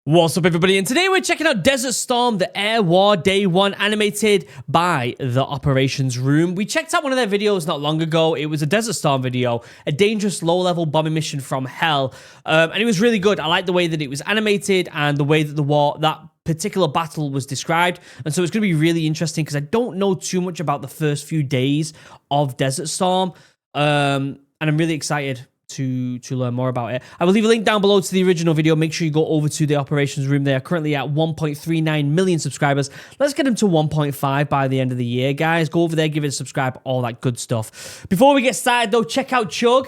What's up, everybody? And today we're checking out Desert Storm, the Air War Day 1, animated by the Operations Room. We checked out one of their videos not long ago. It was a Desert Storm video, a dangerous low-level bombing mission from hell. And it was really good. I like the way that it was animated and the way that that particular battle was described. And so it's going to be really interesting because I don't know too much about the first few days of Desert Storm. And I'm really excited to learn more about it. I will leave a link down below to the original video. Make sure you go over to the Operations Room. They are currently at 1.39 million subscribers. Let's get them to 1.5 by the end of the year, guys. Go over there, give it a subscribe, all that good stuff. Before we get started, though, check out Chug.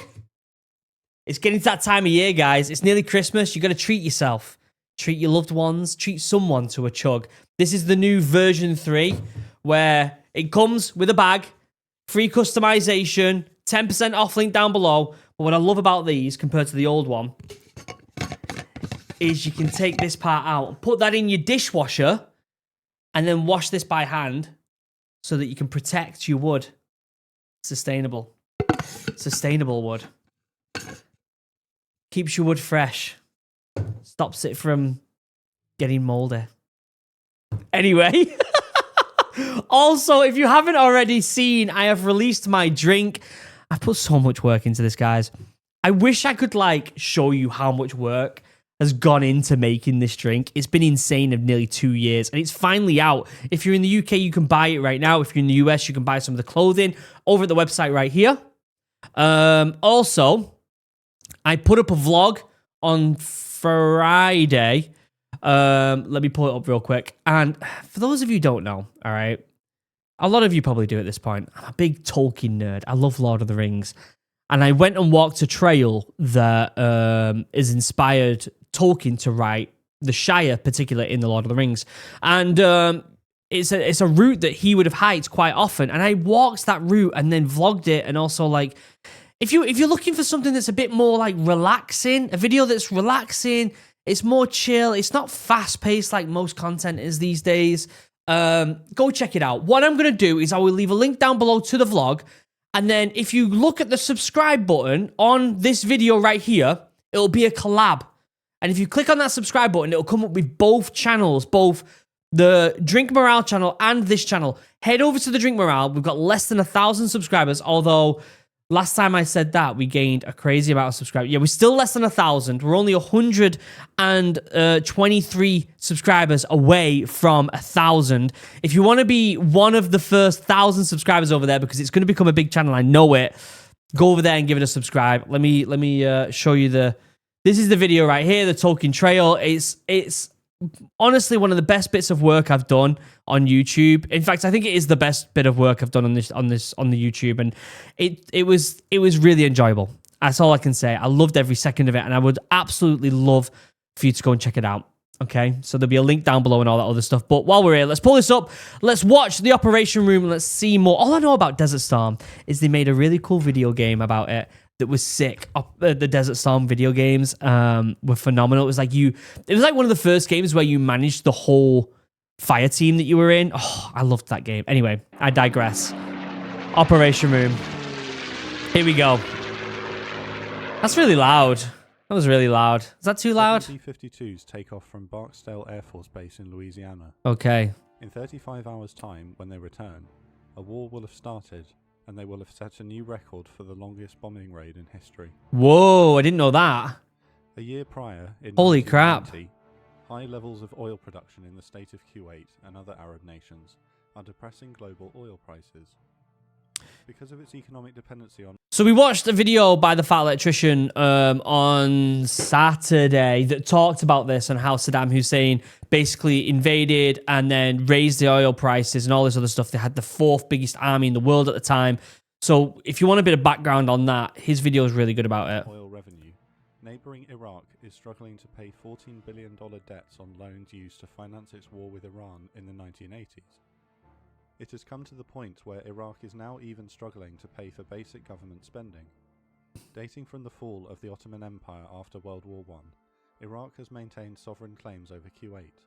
It's getting to that time of year, guys. It's nearly Christmas. You got to treat yourself. Treat your loved ones. Treat someone to a Chug. This is the new version 3, where it comes with a bag, free customization, 10% off, link down below. But what I love about these, compared to the old one, is you can take this part out and put that in your dishwasher and then wash this by hand so that you can protect your wood. Sustainable. Sustainable wood. Keeps your wood fresh. Stops it from getting moldy. Anyway. Also, if you haven't already seen, I have released my drink. I've put so much work into this, guys. I wish I could, show you how much work has gone into making this drink. It's been insane of nearly 2 years, and it's finally out. If you're in the UK, you can buy it right now. If you're in the US, you can buy some of the clothing over at the website right here. Also, I put up a vlog on Friday. Let me pull it up real quick. And for those of you who don't know, all right, a lot of you probably do at this point. I'm a big Tolkien nerd. I love Lord of the Rings. And I went and walked a trail that is inspired Tolkien to write the Shire, particularly in the Lord of the Rings. And it's a route that he would have hiked quite often. And I walked that route and then vlogged it. And also, if you're looking for something that's a bit more, relaxing, a video that's relaxing, it's more chill, it's not fast-paced like most content is these days, go check it out. What I'm going to do is I will leave a link down below to the vlog. And then if you look at the subscribe button on this video right here, it'll be a collab. And if you click on that subscribe button, it'll come up with both channels, both the Drink Morale channel and this channel. Head over to the Drink Morale. We've got less than 1,000 subscribers, although last time I said that, we gained a crazy amount of subscribers. Yeah, we're still less than 1,000. We're only 123 subscribers away from 1,000. If you want to be one of the first 1,000 subscribers over there, because it's going to become a big channel, I know it, go over there and give it a subscribe. Let me show you this is the video right here, the Tolkien Trail. It's honestly one of the best bits of work I've done on YouTube. In fact, I think it is the best bit of work I've done on the YouTube, and it was really enjoyable. That's all I can say. I loved every second of it, and I would absolutely love for you to go and check it out. Okay, so there'll be a link down below and all that other stuff. But while we're here, let's pull this up. Let's watch the Operation Room and let's see more. All I know about Desert Storm is they made a really cool video game about it that was sick. The Desert Storm video games were phenomenal. It was like one of the first games where you managed the whole fire team that you were in. Oh, I loved that game. Anyway, I digress. Operation Room. Here we go. That's really loud. That was really loud. Is that too loud? B-52s take off from Barksdale Air Force Base in Louisiana. Okay. In 35 hours' time, when they return, a war will have started, and they will have set a new record for the longest bombing raid in history. Whoa, I didn't know that. A year prior, in Holy crap. 1990, high levels of oil production in the state of Kuwait and other Arab nations are depressing global oil prices. Because of its economic dependency on... So we watched a video by the Fat Electrician on Saturday that talked about this and how Saddam Hussein basically invaded and then raised the oil prices and all this other stuff. They had the 4th biggest army in the world at the time. So if you want a bit of background on that, his video is really good about it. Oil revenue. Neighboring Iraq is struggling to pay $14 billion debts on loans used to finance its war with Iran in the 1980s. It has come to the point where Iraq is now even struggling to pay for basic government spending. Dating from the fall of the Ottoman Empire after World War I, Iraq has maintained sovereign claims over Kuwait.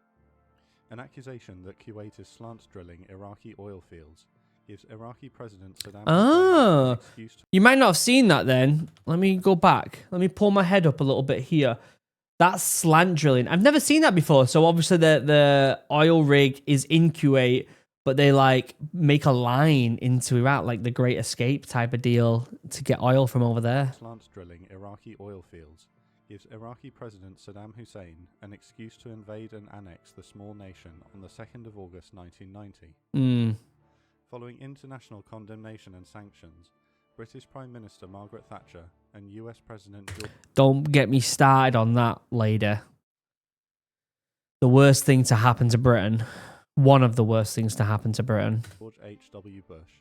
An accusation that Kuwait is slant drilling Iraqi oil fields gives Iraqi President Saddam Hussein an excuse to... You might not have seen that then. Let me go back. Let me pull my head up a little bit here. That's slant drilling. I've never seen that before. So obviously the oil rig is in Kuwait, but they like make a line into Iraq, like the Great Escape type of deal to get oil from over there. Slant drilling Iraqi oil fields gives Iraqi President Saddam Hussein an excuse to invade and annex the small nation on the 2nd of August 1990. Following international condemnation and sanctions, British Prime Minister Margaret Thatcher and US President George... Don't get me started on that, lady. The worst thing to happen to Britain, one of the worst things to happen to Britain. George H.W. Bush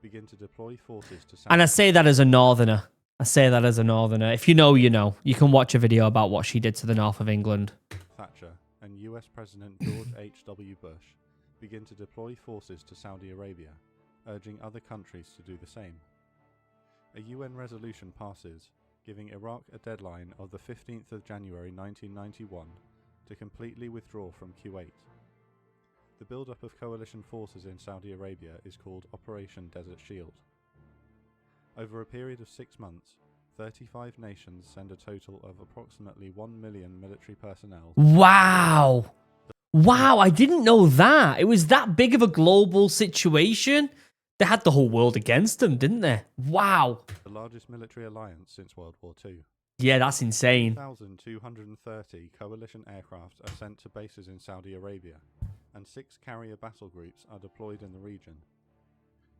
begin to deploy forces to... And I say that as a northerner. I say that as a northerner. If you know, you know. You can watch a video about what she did to the north of England. Thatcher and US President George H.W. Bush begin to deploy forces to Saudi Arabia, urging other countries to do the same. A UN resolution passes, giving Iraq a deadline of the 15th of January 1991 to completely withdraw from Kuwait. The build-up of coalition forces in Saudi Arabia is called Operation Desert Shield. Over a period of 6 months, 35 nations send a total of approximately 1 million military personnel. Wow! Wow, I didn't know that. It was that big of a global situation. They had the whole world against them, didn't they? Wow. The largest military alliance since World War II. Yeah, that's insane. 1,230 coalition aircraft are sent to bases in Saudi Arabia, and 6 carrier battle groups are deployed in the region.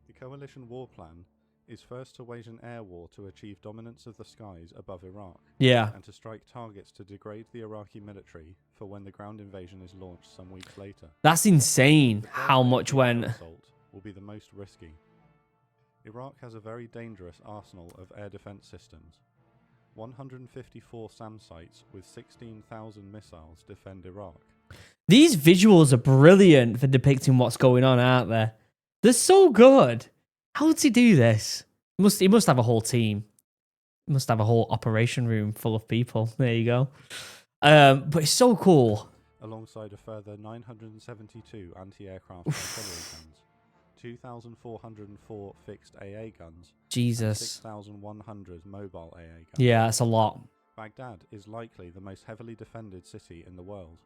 The coalition war plan is first to wage an air war to achieve dominance of the skies above Iraq. Yeah. And to strike targets to degrade the Iraqi military for when the ground invasion is launched some weeks later. That's insane how much went... assault will be the most risky. Iraq has a very dangerous arsenal of air defense systems. 154 SAM sites with 16,000 missiles defend Iraq. These visuals are brilliant for depicting what's going on, aren't they? They're so good. How does he do this? He must have a whole team. He must have a whole operation room full of people. There you go. But it's so cool. Alongside a further 972 anti-aircraft artillery guns, 2,404 fixed AA guns, Jesus. 6,100 mobile AA guns. Yeah, that's a lot. Baghdad is likely the most heavily defended city in the world.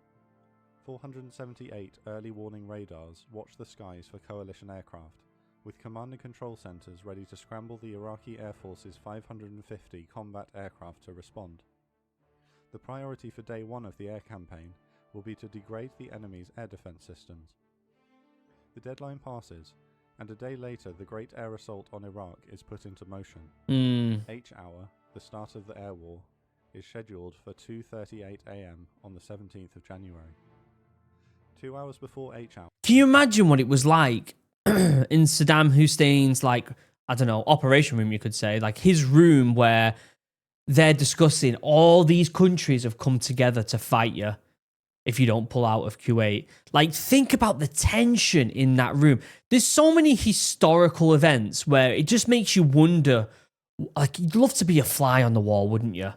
478 early warning radars watch the skies for coalition aircraft, with command and control centres ready to scramble the Iraqi Air Force's 550 combat aircraft to respond. The priority for day one of the air campaign will be to degrade the enemy's air defence systems. The deadline passes, and a day later the Great Air Assault on Iraq is put into motion. H hour, the start of the air war, is scheduled for 2:38 AM on the 17th of January. 2 hours before H hour... Can you imagine what it was like in Saddam Hussein's, like, I don't know, operation room, you could say, like his room where they're discussing all these countries have come together to fight you if you don't pull out of Kuwait. Like, think about the tension in that room. There's so many historical events where it just makes you wonder, like, you'd love to be a fly on the wall, wouldn't you?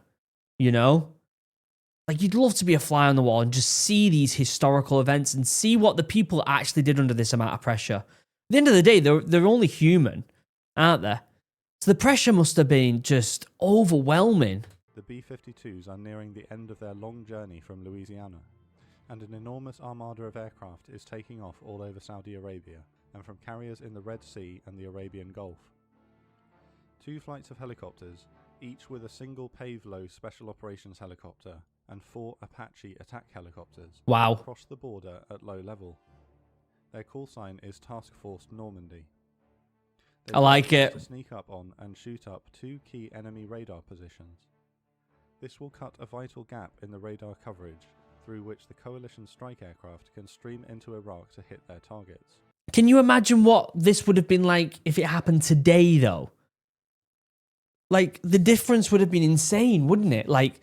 You know? Like, you'd love to be a fly on the wall and just see these historical events and see what the people actually did under this amount of pressure. At the end of the day, they're only human, aren't they? So the pressure must have been just overwhelming. The B-52s are nearing the end of their long journey from Louisiana, and an enormous armada of aircraft is taking off all over Saudi Arabia and from carriers in the Red Sea and the Arabian Gulf. 2 flights of helicopters, each with a single Pave-Low special operations helicopter and 4 Apache attack helicopters, Wow. cross the border at low level. Their call sign is Task Force Normandy. I like it. To sneak up on and shoot up 2 key enemy radar positions. This will cut a vital gap in the radar coverage through which the coalition strike aircraft can stream into Iraq to hit their targets. Can you imagine what this would have been like if it happened today, though? Like, the difference would have been insane, wouldn't it? Like,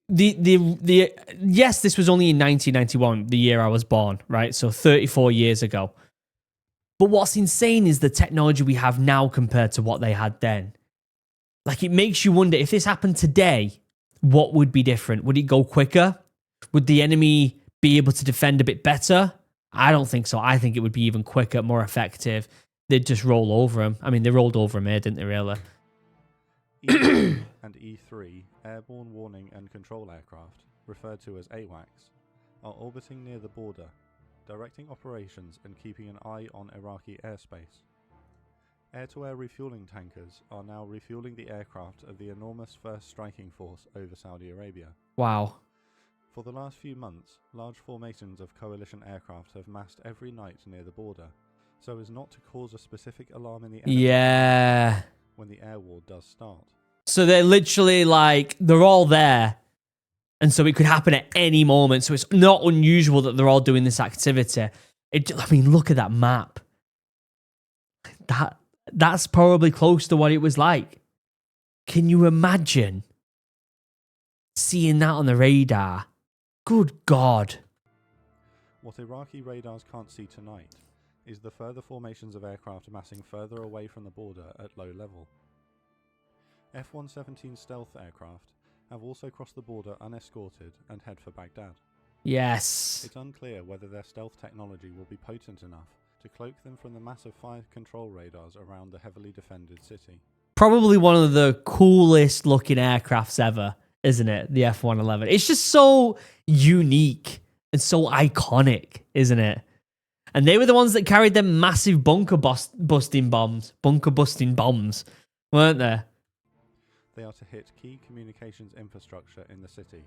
yes, this was only in 1991, the year I was born, right? So 34 years ago. But what's insane is the technology we have now compared to what they had then. Like, it makes you wonder, if this happened today, what would be different? Would it go quicker? Would the enemy be able to defend a bit better? I don't think so. I think it would be even quicker, more effective. They'd just roll over him. I mean, they rolled over him here, didn't they, really? E2 and E3 airborne warning and control aircraft referred to as AWACS, are orbiting near the border, directing operations and keeping an eye on Iraqi airspace. Air-to-air refueling tankers are now refueling the aircraft of the enormous First Striking Force over Saudi Arabia. Wow. For the last few months, large formations of coalition aircraft have massed every night near the border, so as not to cause a specific alarm in the enemy Yeah. when the air war does start. So they're literally like, they're all there. And so it could happen at any moment. So it's not unusual that they're all doing this activity. I mean, look at that map. That's probably close to what it was like. Can you imagine seeing that on the radar? Good God. What Iraqi radars can't see tonight is the further formations of aircraft amassing further away from the border at low level. F-117 stealth aircraft have also crossed the border unescorted and head for Baghdad. Yes. It's unclear whether their stealth technology will be potent enough to cloak them from the massive fire control radars around the heavily defended city. Probably one of the coolest looking aircrafts ever, isn't it? The F-111. It's just so unique and so iconic, isn't it? And they were the ones that carried them massive bunker busting bombs, weren't they? They are to hit key communications infrastructure in the city,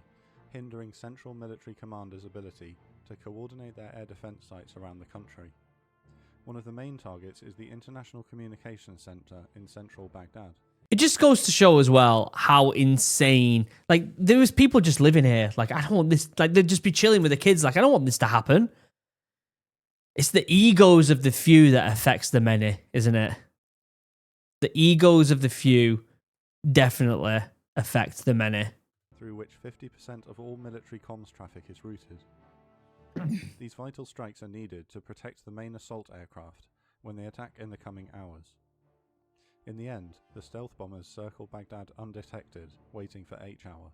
hindering central military commanders' ability to coordinate their air defense sites around the country. One of the main targets is the International Communications Center in central Baghdad. It just goes to show as well how insane, like, there was people just living here. Like, I don't want this, like, they'd just be chilling with the kids. Like, I don't want this to happen. It's the egos of the few that affects the many, isn't it? The egos of the few definitely affect the many. Through which 50% of all military comms traffic is routed. These vital strikes are needed to protect the main assault aircraft when they attack in the coming hours. In the end, the stealth bombers circle Baghdad undetected, waiting for H-hour.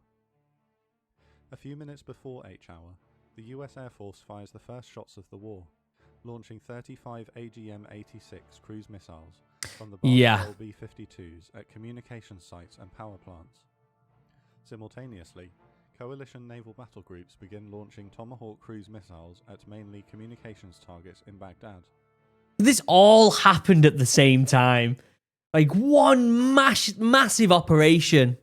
A few minutes before H-hour, the US Air Force fires the first shots of the war, launching 35 AGM-86 cruise missiles from the Barcarolle B-52s at communication sites and power plants. Simultaneously, coalition naval battle groups begin launching Tomahawk cruise missiles at mainly communications targets in Baghdad. This all happened at the same time. Like one massive operation.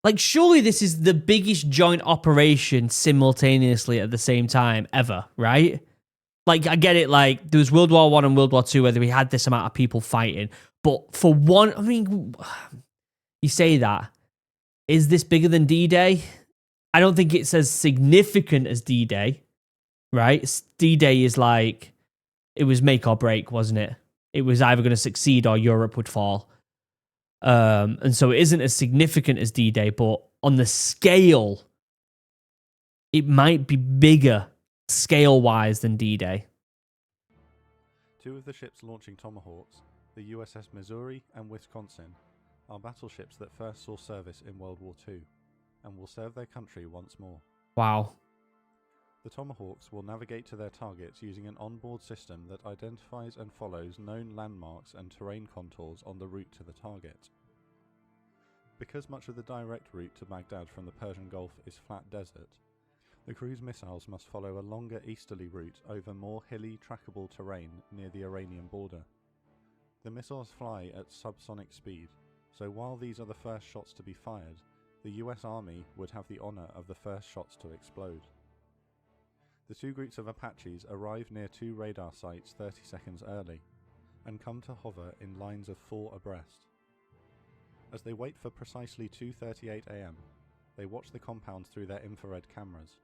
Like, surely this is the biggest joint operation simultaneously at the same time ever, right? Like, I get it, like, there was World War I and World War II where we had this amount of people fighting. But for one, I mean, you say that. Is this bigger than D-Day? I don't think it's as significant as D-Day, right? D-Day is like, it was make or break, wasn't it? It was either going to succeed or Europe would fall. And so it isn't as significant as D-Day, but on the scale, it might be bigger scale-wise than D-Day. Two of the ships launching Tomahawks, the USS Missouri and Wisconsin, are battleships that first saw service in World War II and will serve their country once more. Wow. The Tomahawks will navigate to their targets using an onboard system that identifies and follows known landmarks and terrain contours on the route to the target. Because much of the direct route to Baghdad from the Persian Gulf is flat desert, the cruise missiles must follow a longer easterly route over more hilly, trackable terrain near the Iranian border. The missiles fly at subsonic speed, so while these are the first shots to be fired, the US Army would have the honor of the first shots to explode. The two groups of Apaches arrive near two radar sites 30 seconds early, and come to hover in lines of 4 abreast. As they wait for precisely 2:38 AM, they watch the compound through their infrared cameras.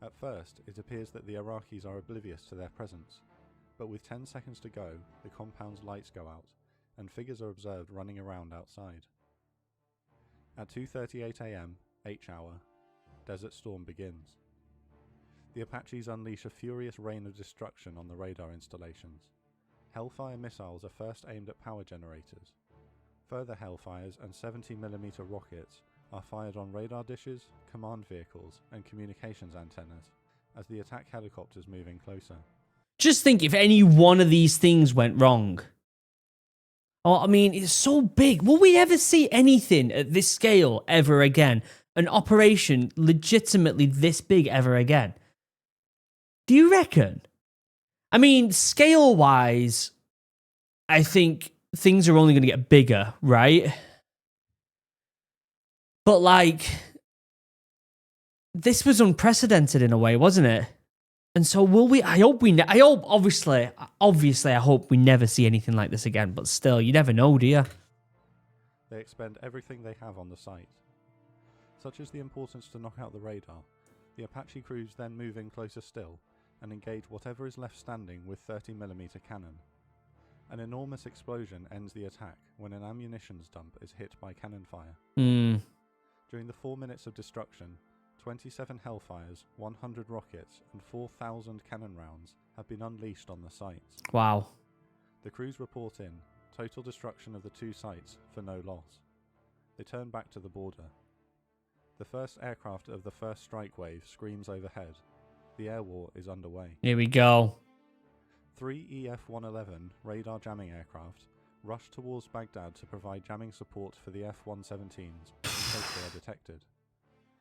At first, it appears that the Iraqis are oblivious to their presence, but with 10 seconds to go, the compound's lights go out, and figures are observed running around outside. At 2:38 AM, H-hour, Desert Storm begins. The Apaches unleash a furious rain of destruction on the radar installations. Hellfire missiles are first aimed at power generators. Further Hellfires and 70mm rockets are fired on radar dishes, command vehicles, and communications antennas as the attack helicopters move in closer. Just think if any one of these things went wrong. Oh, I mean, it's so big. Will we ever see anything at this scale ever again? an operation legitimately this big ever again? Do you reckon? I mean, scale-wise, I think things are only going to get bigger, right? But like, this was unprecedented in a way, wasn't it? And so will we? I hope obviously, I hope we never see anything like this again. But still, you never know, do you? They expend everything they have on the site. Such is the importance to knock out the radar, the Apache crews then move in closer still and engage whatever is left standing with 30mm cannon. An enormous explosion ends the attack when an ammunitions dump is hit by cannon fire. During the 4 minutes of destruction, 27 Hellfires, 100 rockets, and 4,000 cannon rounds have been unleashed on the sites. Wow. The crews report in total destruction of the 2 sites for no loss. They turn back to the border. The first aircraft of the first strike wave screams overhead. The air war is underway. Here we go. 3 EF-111 radar jamming aircraft rush towards Baghdad to provide jamming support for the F-117s in case they are detected.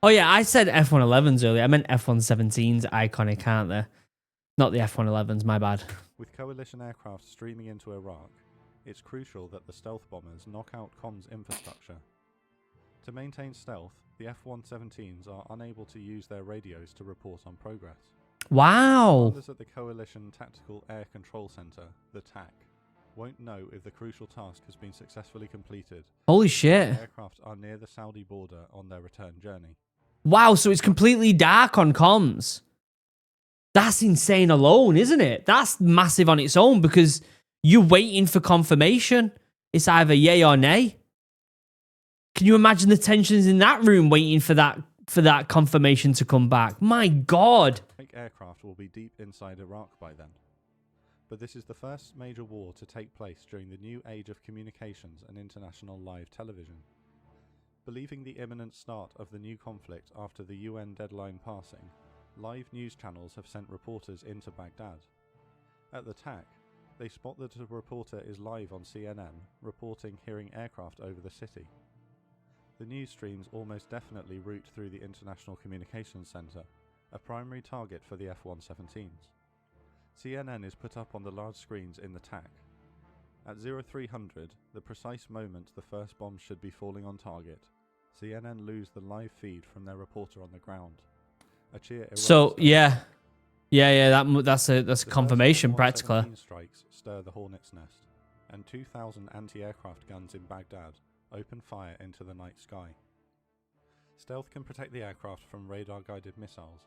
Oh yeah, I said F-111s earlier. I meant F-117s. Iconic, aren't they? Not the F-111s, my bad. With coalition aircraft streaming into Iraq, it's crucial that the stealth bombers knock out comms infrastructure. To maintain stealth, the F-117s are unable to use their radios to report on progress. Wow. Commanders at the Coalition Tactical Air Control Center, the TAC, won't know if the crucial task has been successfully completed. Holy shit. The aircraft are near the Saudi border on their return journey. Wow, so it's completely dark on comms. That's insane alone, isn't it? That's massive on its own because you're waiting for confirmation. It's either yay or nay. Can you imagine the tensions in that room waiting for that confirmation to come back? My God. Aircraft will be deep inside Iraq by then. But this is the first major war to take place during the new age of communications and international live television. Believing the imminent start of the new conflict after the UN deadline passing, live news channels have sent reporters into Baghdad. At the TAC, they spot that a reporter is live on CNN, reporting hearing aircraft over the city. The news streams almost definitely route through the International Communications Center, a primary target for the F-117s. CNN is put up on the large screens in the TAC. At 0300, the precise moment the first bombs should be falling on target, CNN lose the live feed from their reporter on the ground. A cheer erupts. So yeah, that's a confirmation practically. F-117 strikes stir the hornet's nest, and 2,000 anti-aircraft guns in Baghdad open fire into the night sky. Stealth can protect the aircraft from radar-guided missiles,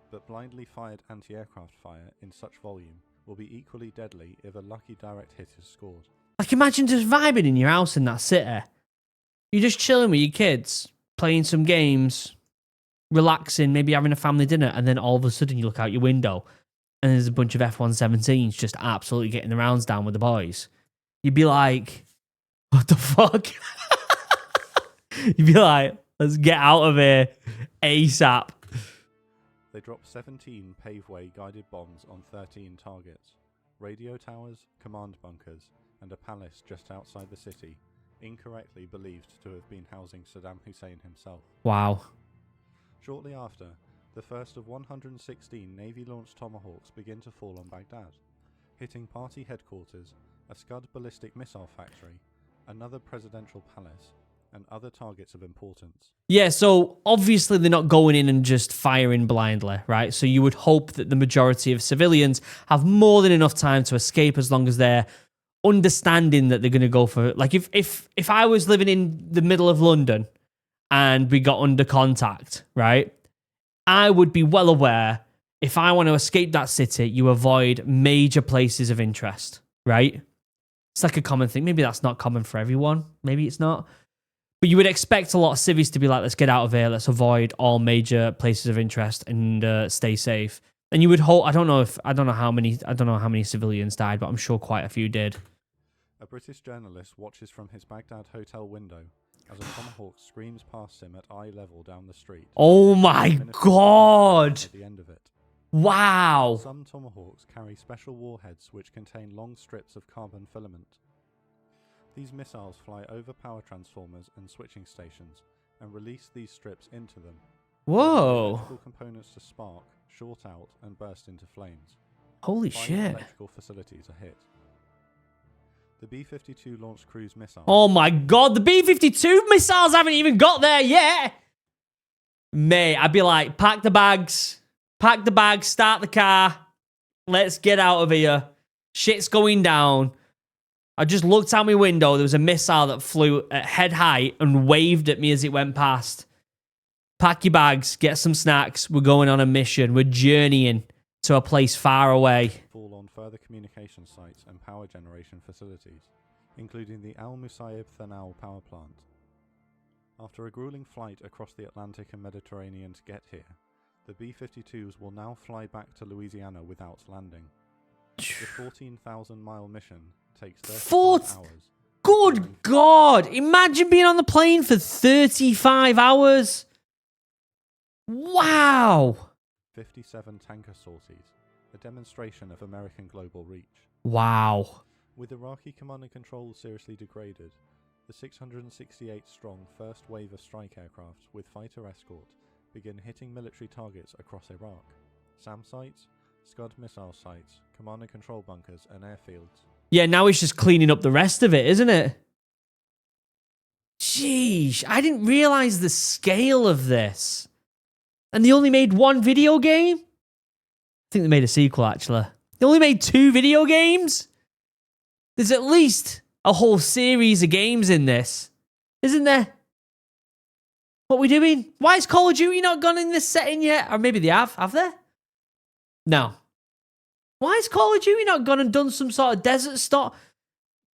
but blindly fired anti-aircraft fire in such volume will be equally deadly if a lucky direct hit is scored. Like imagine just vibing in your house in that city. You're just chilling with your kids, playing some games, relaxing, maybe having a family dinner, and then all of a sudden you look out your window and there's a bunch of F-117s just absolutely getting the rounds down with the boys. You'd be like, what the fuck? You'd be like, let's get out of here ASAP. They drop 17 paveway guided bombs on 13 targets, radio towers, command bunkers, and a palace just outside the city, incorrectly believed to have been housing Saddam Hussein himself. Wow. Shortly after, the first of 116 Navy-launched Tomahawks begin to fall on Baghdad, hitting party headquarters, a Scud ballistic missile factory, another presidential palace, and other targets of importance. Yeah, so obviously they're not going in and just firing blindly, right? So you would hope that the majority of civilians have more than enough time to escape as long as they're understanding that they're going to go for it. Like if I was living in the middle of London and we got under contact, right? I would be well aware if I want to escape that city, you avoid major places of interest, right? It's like a common thing. Maybe that's not common for everyone. Maybe it's not. But you would expect a lot of civvies to be like, let's get out of here. Let's avoid all major places of interest and stay safe. And you would hope, I don't know how many civilians died, but I'm sure quite a few did. A British journalist watches from his Baghdad hotel window as a Tomahawk screams past him at eye level down the street. Oh my God. At the end of it. Wow. Some Tomahawks carry special warheads which contain long strips of carbon filament. These missiles fly over power transformers and switching stations, and release these strips into them. Whoa. Electrical components to spark, short out, and burst into flames. Holy 5 shit. electrical facilities are hit. The B-52 launched cruise missile. Oh my god, the B-52 missiles haven't even got there yet. Mate, I'd be like, pack the bags, start the car. Let's get out of here. Shit's going down. I just looked out my window. There was a missile that flew at head height and waved at me as it went past. Pack your bags, get some snacks. We're going on a mission. We're journeying to a place far away. Fall on further communication sites and power generation facilities, including the Al Musayib Thanal power plant. After a grueling flight across the Atlantic and Mediterranean to get here, the B-52s will now fly back to Louisiana without landing. The 14,000-mile mission takes 35 hours. Good God! Imagine being on the plane for 35 hours. Wow! 57 tanker sorties, a demonstration of American global reach. Wow. With Iraqi command and control seriously degraded, the 668-strong first wave of strike aircraft with fighter escort begin hitting military targets across Iraq. SAM sites, Scud missile sites, command and control bunkers, and airfields. Yeah, now it's just cleaning up the rest of it, isn't it? Sheesh, I didn't realize the scale of this. And they only made one video game? I think they made a sequel, actually. They only made 2 video games? There's at least a whole series of games in this, isn't there? What are we doing? Why is Call of Duty not gone in this setting yet? Or maybe they have. Have they? No. Why is Call of Duty not gone and done some sort of desert stop?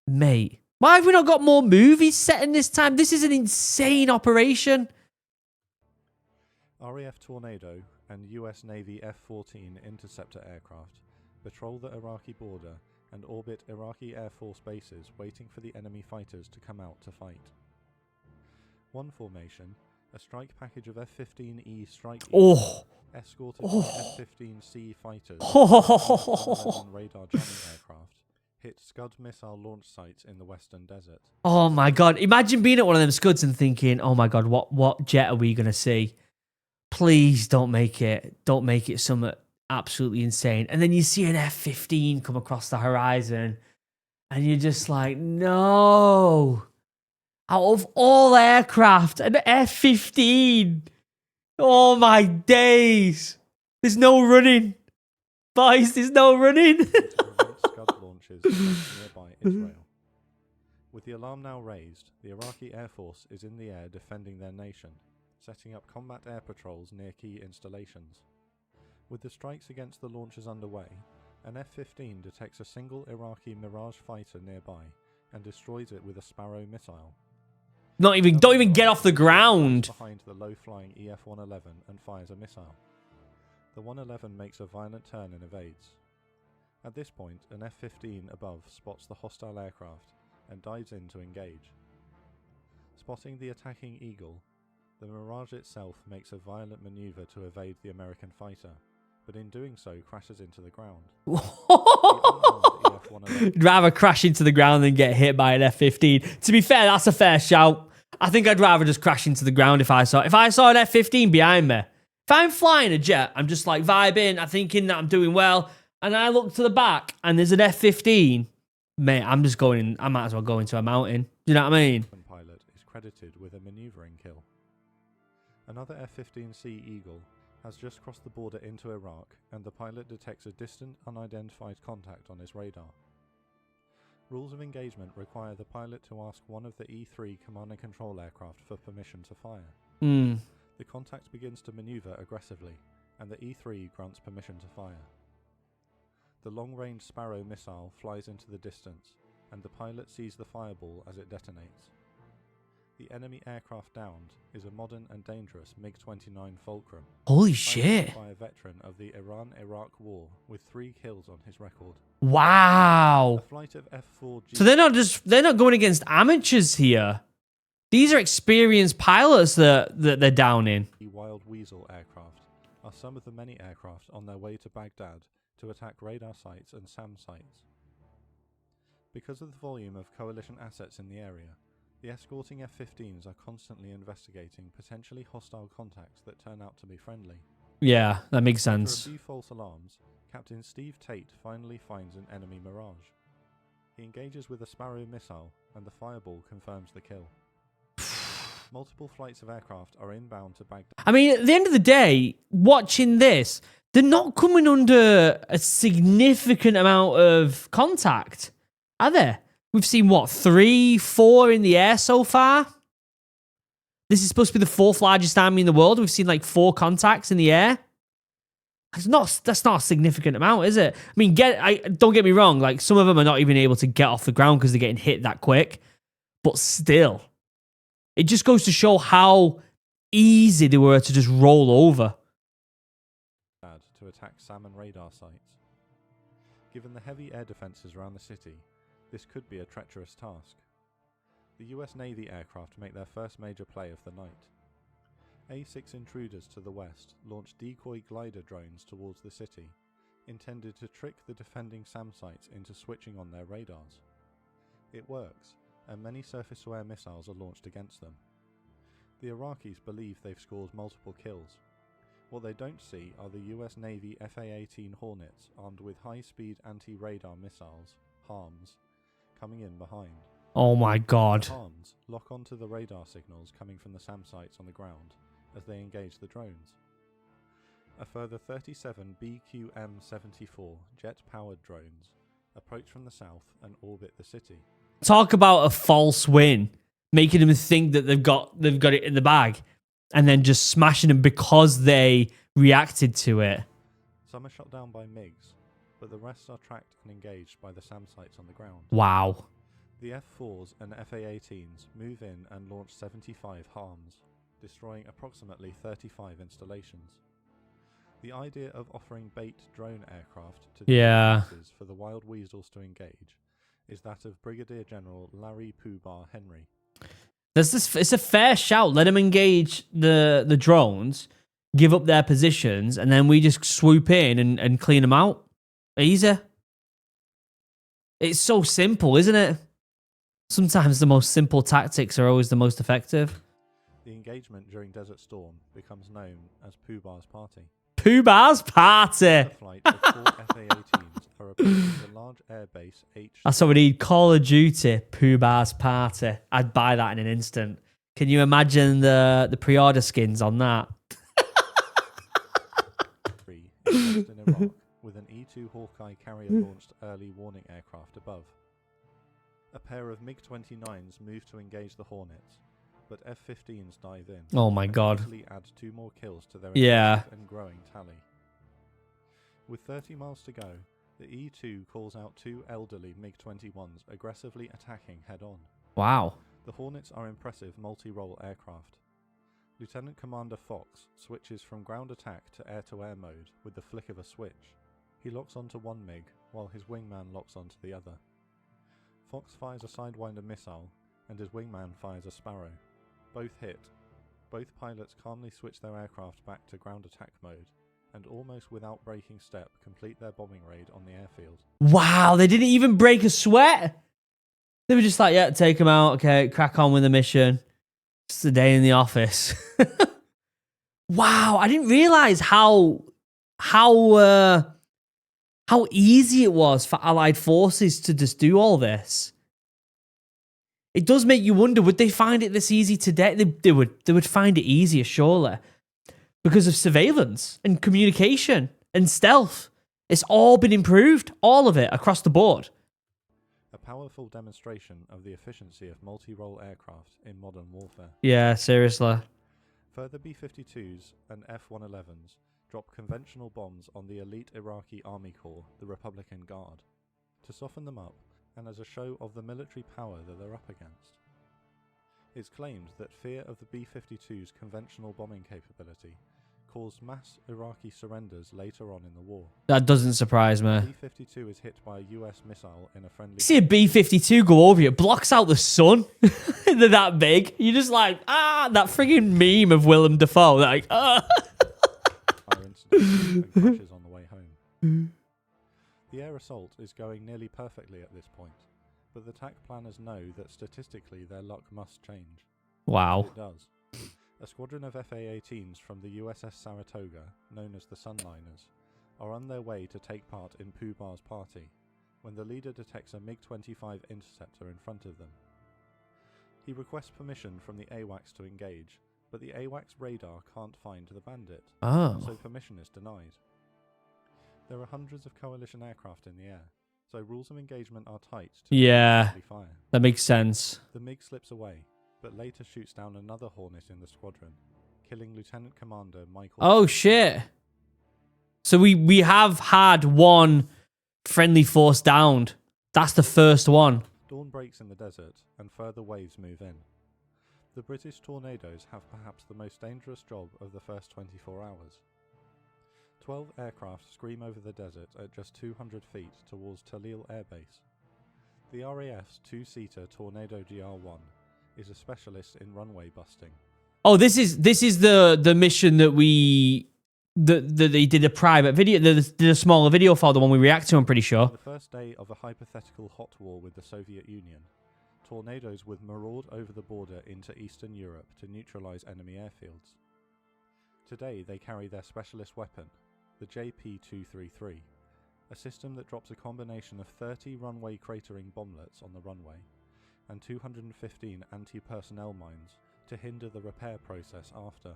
Mate, why have we not got more movies set in this time? This is an insane operation. RAF Tornado and US Navy F-14 interceptor aircraft patrol the Iraqi border and orbit Iraqi Air Force bases waiting for the enemy fighters to come out to fight. One formation, a strike package of F-15E strike escorted by F-15C fighters and radar jamming aircraft, hit Scud missile launch sites in the Western Desert. Oh my God. Imagine being at one of them Scuds and thinking, oh my God, what jet are we going to see? Please don't make it something absolutely insane. And then you see an F-15 come across the horizon and you're just like, no. Out of all aircraft, an F-15. Oh my days. There's no running. Boys, there's no running. Scud launches nearby Israel. With the alarm now raised, the Iraqi Air Force is in the air defending their nation, setting up combat air patrols near key installations. With the strikes against the launchers underway, an F-15 detects a single Iraqi Mirage fighter nearby and destroys it with a Sparrow missile. Don't even get off the ground. Behind the low-flying EF-111 and fires a missile. The 111 makes a violent turn and evades. At this point, an F-15 above spots the hostile aircraft and dives in to engage. Spotting the attacking Eagle, the Mirage itself makes a violent maneuver to evade the American fighter, but in doing so crashes into the ground. I'd rather crash into the ground than get hit by an F-15. To be fair, that's a fair shout. I think I'd rather just crash into the ground if I saw an F-15 behind me. If I'm flying a jet, I'm just like vibing, I'm thinking that I'm doing well, and I look to the back and there's an F-15, mate, I might as well go into a mountain. Do you know what I mean? Pilot is credited with a maneuvering kill. Another F-15C Eagle has just crossed the border into Iraq, and the pilot detects a distant, unidentified contact on his radar. Rules of engagement require the pilot to ask one of the E-3 command and control aircraft for permission to fire. The contact begins to maneuver aggressively, and the E-3 grants permission to fire. The long-range Sparrow missile flies into the distance, and the pilot sees the fireball as it detonates. The enemy aircraft downed is a modern and dangerous MiG-29 Fulcrum. Holy shit. By a veteran of the Iran-Iraq War with 3 kills on his record. Wow. A flight of F-4G... So they're not going against amateurs here. These are experienced pilots that they're downing. The Wild Weasel aircraft are some of the many aircraft on their way to Baghdad to attack radar sites and SAM sites. Because of the volume of coalition assets in the area, The escorting F-15s are constantly investigating potentially hostile contacts that turn out to be friendly. Yeah, that makes After sense. a few false alarms, Captain Steve Tate finally finds an enemy Mirage. He engages with a Sparrow missile, and the fireball confirms the kill. Multiple flights of aircraft are inbound to Baghdad. I mean, at the end of the day, watching this, they're not coming under a significant amount of contact, are they? We've seen, what, 3, 4 in the air so far? This is supposed to be the 4th largest army in the world. We've seen, like, 4 contacts in the air. That's not a significant amount, is it? I mean, don't get me wrong. Like, some of them are not even able to get off the ground because they're getting hit that quick. But still, it just goes to show how easy they were to just roll over. To attack salmon radar sites. Given the heavy air defences around the city, this could be a treacherous task. The US Navy aircraft make their first major play of the night. A-6 intruders to the west launch decoy glider drones towards the city, intended to trick the defending SAM sites into switching on their radars. It works, and many surface-to-air missiles are launched against them. The Iraqis believe they've scored multiple kills. What they don't see are the US Navy FA-18 Hornets armed with high-speed anti-radar missiles, HARMs, coming in behind. Oh my god. The HARMs lock onto the radar signals coming from the SAM sites on the ground as they engage the drones. A further 37 BQM-74 jet-powered drones approach from the south and orbit the city. Talk about a false win, making them think that they've got it in the bag, and then just smashing them because they reacted to it. Some are shot down by MiGs, but the rest are tracked and engaged by the SAM sites on the ground. Wow. The F-4s and FA-18s move in and launch 75 HARMs, destroying approximately 35 installations. The idea of offering bait drone aircraft to defenses for the Wild Weasels to engage is that of Brigadier General Larry Pooh-Bah Henry. It's a fair shout. Let them engage the drones, give up their positions, and then we just swoop in and clean them out. Easy. It's so simple, isn't it? Sometimes the most simple tactics are always the most effective. The engagement during Desert Storm becomes known as Pooh-Bah's Party. Pooh-Bah's Party! A flight of 4 FA-18s are approaching the large airbase H. That's what we need. Call of Duty, Pooh-Bah's Party. I'd buy that in an instant. Can you imagine the pre-order skins on that? in Iraq, with an E-2 Hawkeye carrier-launched early warning aircraft above. A pair of MiG-29s move to engage the Hornets, but F-15s dive in. Oh my god. Easily add 2 more kills to their Yeah. and growing tally. With 30 miles to go, the E-2 calls out 2 elderly MiG-21s aggressively attacking head-on. Wow. The Hornets are impressive multi-role aircraft. Lieutenant Commander Fox switches from ground attack to air-to-air mode with the flick of a switch. He locks onto one MiG, while his wingman locks onto the other. Fox fires a Sidewinder missile, and his wingman fires a Sparrow. Both hit. Both pilots calmly switch their aircraft back to ground attack mode, and almost without breaking step complete their bombing raid on the airfield. Wow, they didn't even break a sweat. They were just like, yeah, take them out. Okay, crack on with the mission. Just a day in the office. Wow, I didn't realize how easy it was for Allied forces to just do all this. It does make you wonder, would they find it this easy today? They would find it easier, surely. Because of surveillance and communication and stealth. It's all been improved, all of it, across the board. A powerful demonstration of the efficiency of multi-role aircraft in modern warfare. Yeah, seriously. Further B-52s and F-111s drop conventional bombs on the elite Iraqi Army Corps, the Republican Guard, to soften them up and as a show of the military power that they're up against. It's claimed that fear of the B-52's conventional bombing capability caused mass Iraqi surrenders later on in the war. That doesn't surprise me. B-52 is hit by a US missile in a friendly... You see a B-52 go over you, it blocks out the sun. They're that big. You're just like, that frigging meme of Willem Dafoe. Like, incident and crashes on the way home. The air assault is going nearly perfectly at this point, but the TAC planners know that statistically their luck must change. Wow. It does. A squadron of FA-18s from the USS Saratoga, known as the Sunliners, are on their way to take part in Pooh Bar's party, when the leader detects a MiG-25 interceptor in front of them. He requests permission from the AWACS to engage, but the AWACS radar can't find the bandit, Oh. so permission is denied. There are hundreds of coalition aircraft in the air, so rules of engagement are tight to Yeah. friendly fire. That makes sense. The MiG slips away, but later shoots down another Hornet in the squadron, killing Lieutenant Commander Michael. Oh shit. So we have had one friendly force downed. That's the first one. Dawn breaks in the desert, and further waves move in. The British Tornadoes have perhaps the most dangerous job of the first 24 hours. 12 aircraft scream over the desert at just 200 feet towards Talil Air Base. The RAF's two-seater Tornado GR-1 is a specialist in runway busting. Oh, this is the mission that they did a private video, they did a smaller video for, the one we react to, I'm pretty sure. The first day of a hypothetical hot war with the Soviet Union, Tornadoes would maraud over the border into Eastern Europe to neutralize enemy airfields. Today they carry their specialist weapon, the JP-233, a system that drops a combination of 30 runway cratering bomblets on the runway and 215 anti-personnel mines to hinder the repair process after.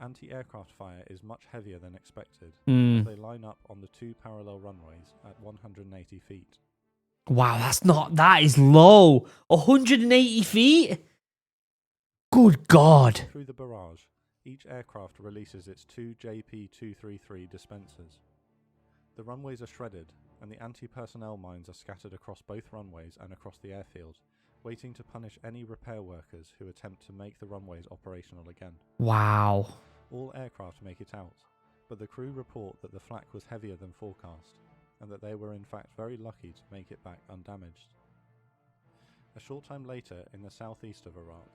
Anti-aircraft fire is much heavier than expected as they line up on the two parallel runways at 180 feet. Wow, that is low. 180 feet? Good God. Through the barrage, each aircraft releases its two JP-233 dispensers. The runways are shredded, and the anti-personnel mines are scattered across both runways and across the airfield, waiting to punish any repair workers who attempt to make the runways operational again. Wow. All aircraft make it out, but the crew report that the flak was heavier than forecast, and that they were in fact very lucky to make it back undamaged. A short time later, in the southeast of Iraq,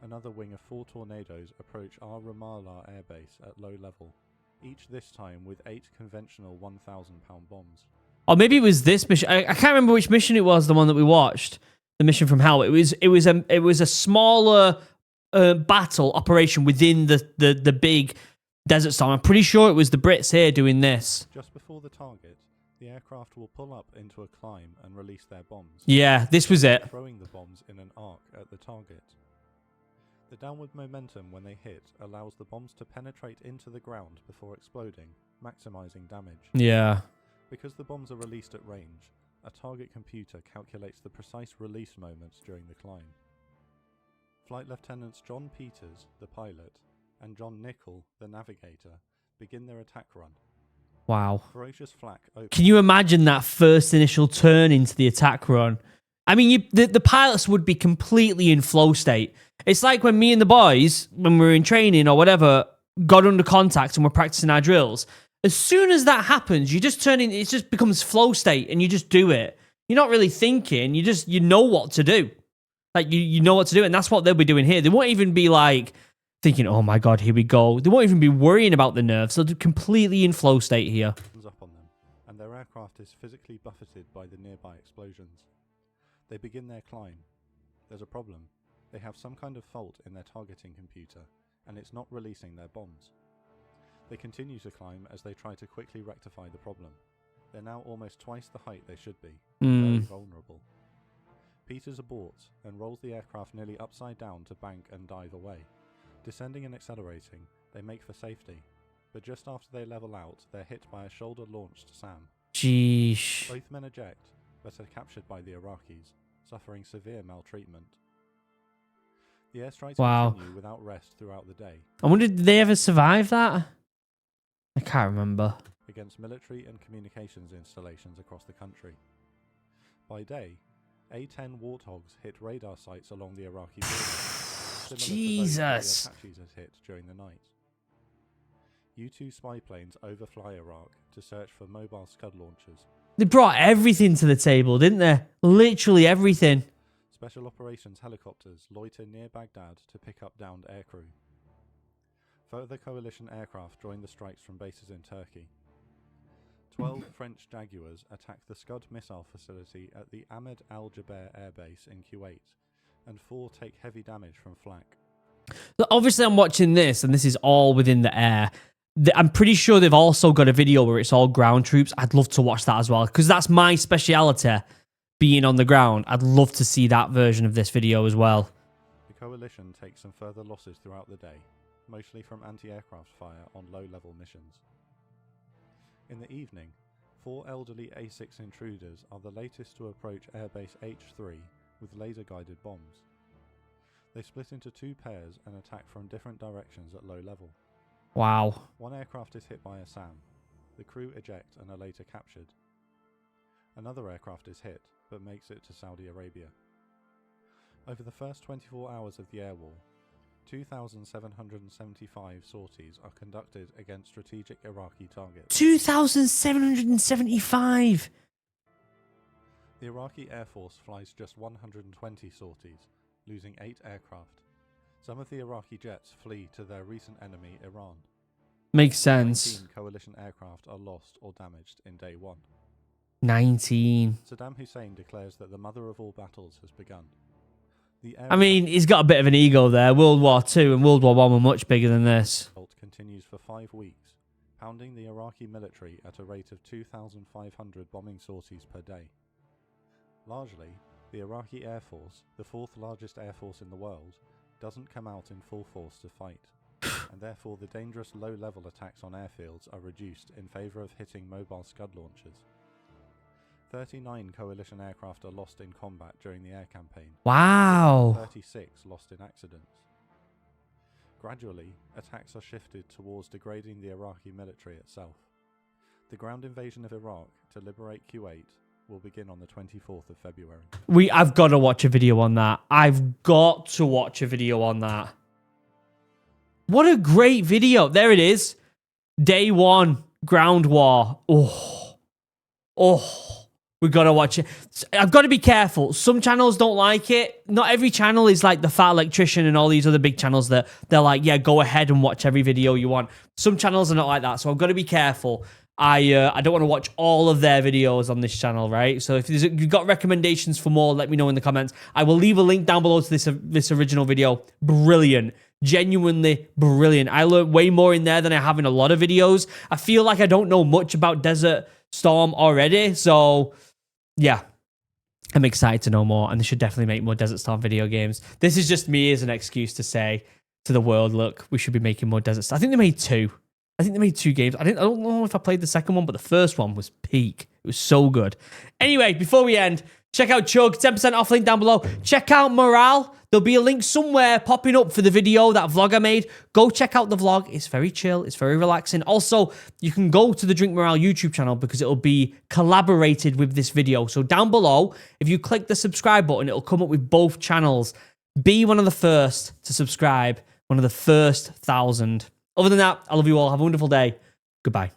another wing of 4 Tornadoes approach our Ramallah airbase at low level, each this time with 8 conventional 1,000-pound bombs. Or maybe it was this mission. I can't remember which mission it was, the one that we watched. The mission from hell. It was a smaller battle operation within the big Desert Storm. I'm pretty sure it was the Brits here doing this. Just before the target, the aircraft will pull up into a climb and release their bombs. Yeah, this was it. Throwing the bombs in an arc at the target. The downward momentum when they hit allows the bombs to penetrate into the ground before exploding, maximizing damage. Yeah. Because the bombs are released at range, a target computer calculates the precise release moments during the climb. Flight Lieutenants John Peters, the pilot, and John Nichol, the navigator, begin their attack run. Wow. Ferocious flak opens. Can you imagine that first initial turn into the attack run? I mean, the pilots would be completely in flow state. It's like when me and the boys, when we were in training or whatever, got under contact and we're practicing our drills. As soon as that happens, you just turn in, it just becomes flow state and you just do it. You're not really thinking, you know what to do. Like, you know what to do, and that's what they'll be doing here. They won't even be like thinking, oh my God, here we go. They won't even be worrying about the nerves. They're completely in flow state here. Up on them, and their aircraft is physically buffeted by the nearby explosions. They begin their climb. There's a problem. They have some kind of fault in their targeting computer, and it's not releasing their bombs. They continue to climb as they try to quickly rectify the problem. They're now almost twice the height they should be, very vulnerable. Peters aborts and rolls the aircraft nearly upside down to bank and dive away. Descending and accelerating, they make for safety, but just after they level out, they're hit by a shoulder-launched SAM. Jeez. Both men eject, but are captured by the Iraqis, suffering severe maltreatment. The airstrikes continue without rest throughout the day. I wonder, did they ever survive that? I can't remember. Against military and communications installations across the country. By day, A-10 Warthogs hit radar sites along the Iraqi border, Jesus. to those the Apaches had hit during the night. U-2 spy planes overfly Iraq to search for mobile Scud launchers. They brought everything to the table, didn't they? Literally everything. Special operations helicopters loiter near Baghdad to pick up downed aircrew. Further coalition aircraft join the strikes from bases in Turkey. 12 French Jaguars attacked the Scud missile facility at the Ahmed Al Jaber Air Base in Kuwait, and 4 take heavy damage from flak. So obviously, I'm watching this, and this is all within the air. I'm pretty sure they've also got a video where it's all ground troops. I'd love to watch that as well, because that's my speciality, being on the ground. I'd love to see that version of this video as well. The coalition takes some further losses throughout the day, mostly from anti-aircraft fire on low-level missions. In the evening, 4 elderly A6 intruders are the latest to approach Airbase H3 with laser-guided bombs. They split into 2 pairs and attack from different directions at low level. Wow. 1 aircraft is hit by a SAM. The crew eject and are later captured. Another aircraft is hit, but makes it to Saudi Arabia. Over the first 24 hours of the air war, 2,775 sorties are conducted against strategic Iraqi targets. 2,775! The Iraqi Air Force flies just 120 sorties, losing 8 aircraft. Some of the Iraqi jets flee to their recent enemy, Iran. Makes sense. 19 coalition aircraft are lost or damaged in day 1. 19. Saddam Hussein declares that the mother of all battles has begun. I mean, he's got a bit of an ego there. World War II and World War I were much bigger than this. Assault continues for 5 weeks, pounding the Iraqi military at a rate of 2,500 bombing sorties per day. Largely, the Iraqi Air Force, the 4th largest air force in the world, doesn't come out in full force to fight, and therefore the dangerous low-level attacks on airfields are reduced in favour of hitting mobile Scud launchers. 39 coalition aircraft are lost in combat during the air campaign. Wow. 36 lost in accidents. Gradually, attacks are shifted towards degrading the Iraqi military itself. The ground invasion of Iraq to liberate Kuwait will begin on the 24th of February. I've got to watch a video on that. I've got to watch a video on that. What a great video. There it is. Day 1, ground war. Oh. We got to watch it. I've got to be careful. Some channels don't like it. Not every channel is like the Fat Electrician and all these other big channels that they're like, yeah, go ahead and watch every video you want. Some channels are not like that, so I've got to be careful. I don't want to watch all of their videos on this channel, right? So if you've got recommendations for more, let me know in the comments. I will leave a link down below to this original video. Brilliant. Genuinely brilliant. I learned way more in there than I have in a lot of videos. I feel like I don't know much about Desert Storm already, so yeah, I'm excited to know more, and they should definitely make more Desert Storm video games. This is just me as an excuse to say to the world, look, we should be making more Desert Storm. I think they made 2. I think they made 2 games. I don't know if I played the second one, but the first one was peak. It was so good. Anyway, before we end, check out Chug, 10% off link down below. Check out Morale. There'll be a link somewhere popping up for the video, that vlog I made. Go check out the vlog. It's very chill. It's very relaxing. Also, you can go to the Drink Morale YouTube channel because it'll be collaborated with this video. So down below, if you click the subscribe button, it'll come up with both channels. Be one of the first to subscribe, one of the first 1,000. Other than that, I love you all. Have a wonderful day. Goodbye.